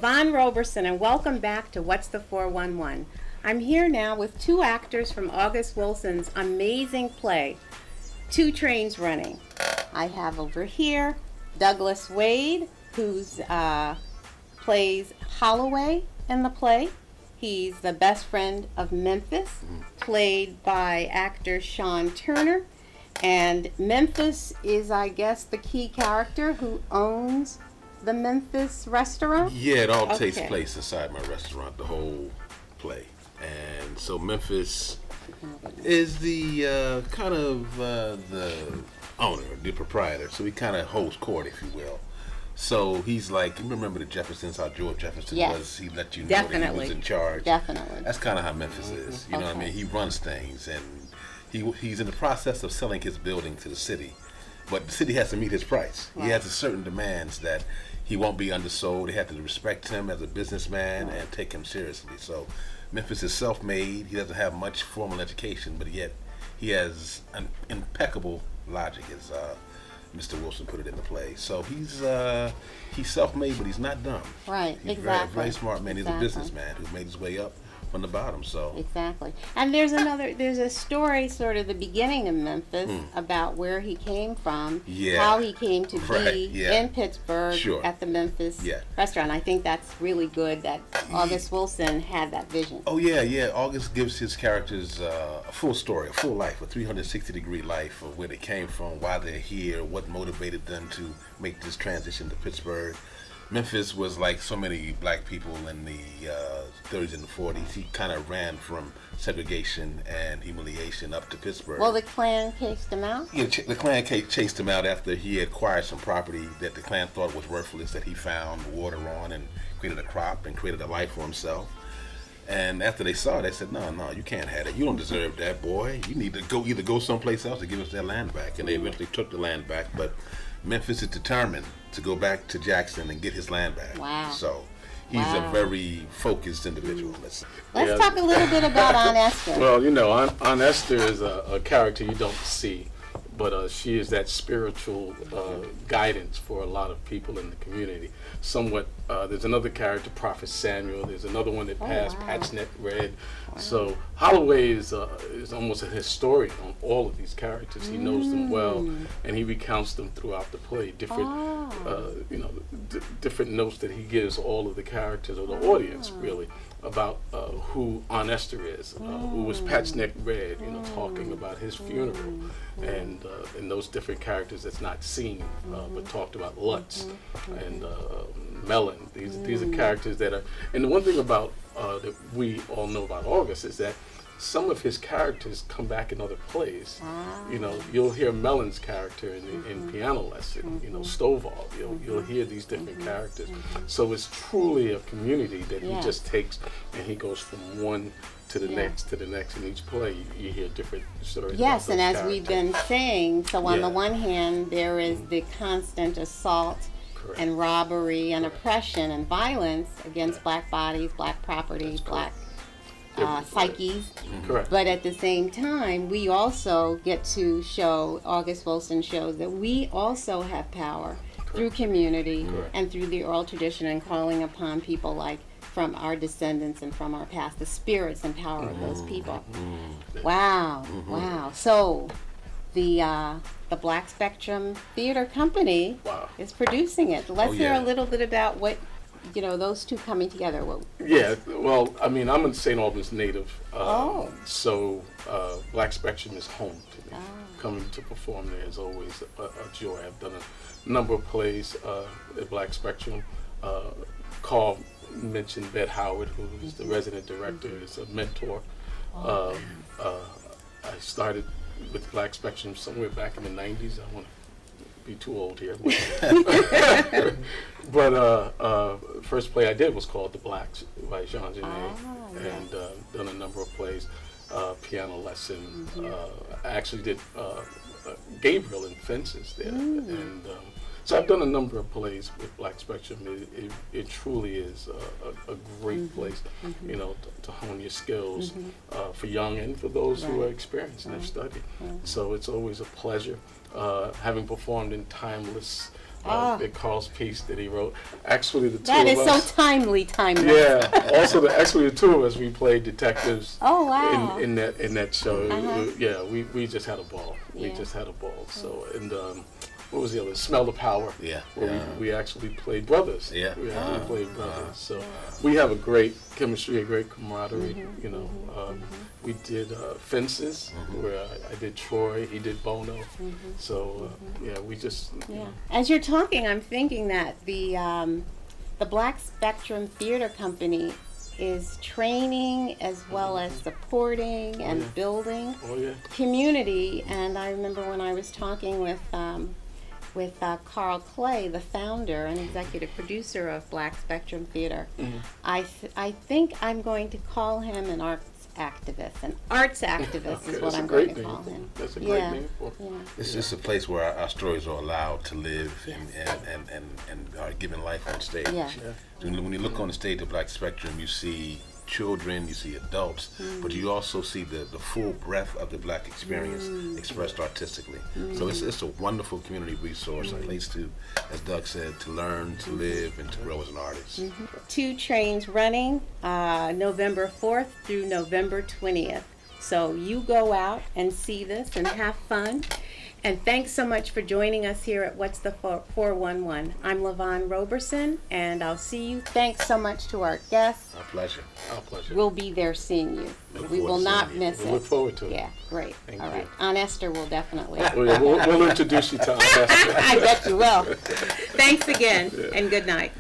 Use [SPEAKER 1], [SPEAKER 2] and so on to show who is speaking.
[SPEAKER 1] Yvonne Roberson, and welcome back to What's the 411. I'm here now with two actors from August Wilson's amazing play, Two Trains Running. I have over here Douglas Wade, who plays Holloway in the play. He's the best friend of Memphis, played by actor Sean Turner. And Memphis is, I guess, the key character who owns the Memphis restaurant?
[SPEAKER 2] Yeah, it all takes place inside my restaurant, the whole play. And so Memphis is the the owner, the proprietor. So he kind of holds court, if you will. So he's like, you remember the Jeffersons, how George Jefferson was? He let you know that he was in charge.
[SPEAKER 1] Definitely.
[SPEAKER 2] That's kind of how Memphis is. You know what I mean? He runs things, and he's in the process of selling his building to the city. But the city has to meet his price. Right. He has a certain demands that he won't be undersold. They have to respect him as a businessman and take him seriously. So Memphis is self-made. He doesn't have much formal education, but yet he has an impeccable logic, as Mr. Wilson put it in the play. So he's self-made, but he's not dumb.
[SPEAKER 1] Right,
[SPEAKER 2] he's
[SPEAKER 1] exactly.
[SPEAKER 2] Very, very smart man. He's a businessman who made his way up from the bottom. So
[SPEAKER 1] exactly. And there's a story, sort of the beginning of Memphis, about where he came from, how he came to be in Pittsburgh at the Memphis restaurant. I think that's really good that August Wilson had that vision.
[SPEAKER 2] Oh yeah. August gives his characters a full story, a full life, a 360-degree life of where they came from, why they're here, what motivated them to make this transition to Pittsburgh. Memphis was like so many black people in the 30s and the 40s. He kind of ran from segregation and humiliation up to Pittsburgh.
[SPEAKER 1] Well, the Klan chased him out?
[SPEAKER 2] Yeah, the Klan chased him out after he acquired some property that the Klan thought was worthless, that he found water on and created a crop and created a life for himself. And after they saw it, they said, no, you can't have it. You don't deserve that, boy. You need to either go someplace else or give us that land back. And they eventually took the land back. But Memphis is determined to go back to Jackson and get his land back.
[SPEAKER 1] Wow.
[SPEAKER 2] So he's a very focused individual.
[SPEAKER 1] Let's talk a little bit about Aunt Esther.
[SPEAKER 3] Well, Aunt Esther is a character you don't see, but she is that spiritual guidance for a lot of people in the community. Somewhat, there's another character, Prophet Samuel. There's another one that passed, Patchneck Red. Wow. So Holloway is almost a historian on all of these characters. He knows them well, and he recounts them throughout the play. Different notes that he gives all of the characters or the audience, really, about who Aunt Esther is, who was Patchneck Red, talking about his funeral, and those different characters that's not seen, but talked about Lutz and Mellon. These are characters that are, and the one thing about that we all know about August is that some of his characters come back in other plays. You'll hear Mellon's character in Piano Lesson, Stovall. You'll hear these different characters. So it's truly a community that he just takes, and he goes from one to the next to the next. In each play, you hear different stories.
[SPEAKER 1] Yes, and as we've been saying, so on the one hand, there is the constant assault and robbery and oppression and violence against black bodies, black property, black psyches.
[SPEAKER 3] Correct.
[SPEAKER 1] But at the same time, we also get to show, August Wilson shows that we also have power through community and through the oral tradition, and calling upon people like from our descendants and from our past, the spirits and power of those people. Wow. So the Black Spectrum Theater Company is producing it. Let's hear a little bit about what, those two coming together.
[SPEAKER 3] Well, I'm a St. Albans native, so Black Spectrum is home to me. Coming to perform there is always a joy. I've done a number of plays at Black Spectrum. Carl mentioned Bette Howard, who is the resident director, is a mentor. I started with Black Spectrum somewhere back in the 90s. I want to be too old here. But first play I did was called The Blacks by Jean Genet, and done a number of plays, Piano Lesson. I actually did Gabriel in Fences there, and so I've done a number of plays with Black Spectrum. It truly is a great place, to hone your skills for young and for those who are experienced and have studied. So it's always a pleasure. Having performed in Timeless
[SPEAKER 1] Oh.
[SPEAKER 3] It Calls Peace that he wrote. Actually, the two
[SPEAKER 1] That
[SPEAKER 3] of
[SPEAKER 1] is
[SPEAKER 3] us.
[SPEAKER 1] so timely, timeless.
[SPEAKER 3] Yeah. Also, the two of us, we played detectives.
[SPEAKER 1] Oh, wow.
[SPEAKER 3] In that show.
[SPEAKER 1] Uh-huh.
[SPEAKER 3] Yeah, we just had a ball. We
[SPEAKER 1] Yeah.
[SPEAKER 3] just had a ball. So and what was the other? Smell the Power.
[SPEAKER 2] Yeah.
[SPEAKER 3] Where
[SPEAKER 2] Yeah.
[SPEAKER 3] we actually played brothers.
[SPEAKER 2] Yeah.
[SPEAKER 3] We actually played brothers. So we have a great chemistry, a great camaraderie.
[SPEAKER 1] Mm-hmm.
[SPEAKER 3] You know, we did Fences, where I did Troy, he did Bono. So yeah, we just
[SPEAKER 1] Yeah. As you're talking, I'm thinking that the Black Spectrum Theater Company is training as well as supporting and
[SPEAKER 3] yeah.
[SPEAKER 1] building
[SPEAKER 3] Oh yeah.
[SPEAKER 1] community. And I remember when I was talking with Carl Clay, the founder and executive producer of Black Spectrum Theater. I think I'm going to call him an arts activist. An arts activist is
[SPEAKER 3] Okay,
[SPEAKER 1] what
[SPEAKER 3] that's a
[SPEAKER 1] I'm
[SPEAKER 3] great
[SPEAKER 1] going to
[SPEAKER 3] name
[SPEAKER 1] call
[SPEAKER 3] for
[SPEAKER 1] him.
[SPEAKER 3] him. That's a
[SPEAKER 1] Yeah.
[SPEAKER 3] great name for
[SPEAKER 1] Yeah.
[SPEAKER 3] him.
[SPEAKER 2] It's just a place where our stories are allowed to live and are given life on stage.
[SPEAKER 1] Yeah.
[SPEAKER 2] When you look on the stage of Black Spectrum, you see children, you see adults, but you also see the full breadth of the Black experience expressed artistically. So it's a wonderful community resource, a place to, as Doug said, to learn, to live, and to grow as an artist.
[SPEAKER 1] 2 trains running November 4th through November 20th. So you go out and see this and have fun. And thanks so much for joining us here at What's the 411. I'm LaVon Roberson, and I'll see you. Thanks so much to our guests.
[SPEAKER 2] Our pleasure.
[SPEAKER 3] Our pleasure.
[SPEAKER 1] We'll be there seeing you.
[SPEAKER 2] Look
[SPEAKER 1] We
[SPEAKER 2] forward
[SPEAKER 1] will
[SPEAKER 2] to
[SPEAKER 1] not
[SPEAKER 2] seeing you.
[SPEAKER 1] miss
[SPEAKER 3] We
[SPEAKER 1] it.
[SPEAKER 3] look forward to it.
[SPEAKER 1] Yeah, great.
[SPEAKER 3] Thank
[SPEAKER 1] All
[SPEAKER 3] you.
[SPEAKER 1] right. Aunt Esther will definitely.
[SPEAKER 3] We'll introduce you to our guest.
[SPEAKER 1] I bet you will. Thanks again, and good night.